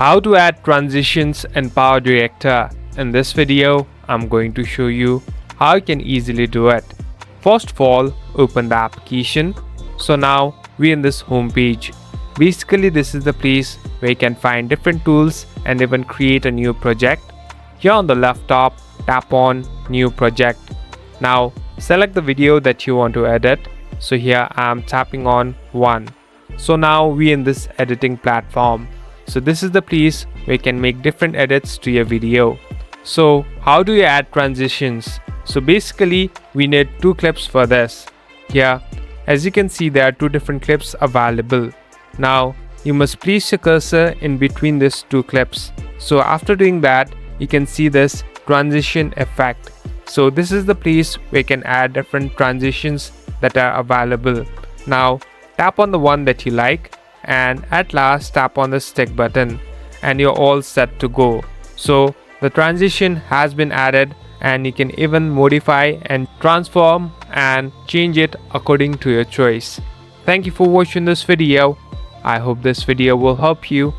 How to add transitions in Power Director. In this video, I'm going to show you how you can easily do it. First of all, open the application. So now we're in this home page. Basically, this is the place where you can find different tools and even create a new project. Here on the left top, tap on New Project. Now select the video that you want to edit. So here I'm tapping on one. So now we're in this editing platform. So this is the place where you can make different edits to your video. So how do you add transitions? So basically we need two clips for this. Here, as you can see, there are two different clips available. Now you must place your cursor in between these two clips. So after doing that, you can see this transition effect. So this is the place where you can add different transitions that are available. Now tap on the one that you like, and at last tap on the stick button, and you're all set to go. So the transition has been added, and you can even modify and transform and change it according to your choice. Thank you for watching this video. I hope this video will help you.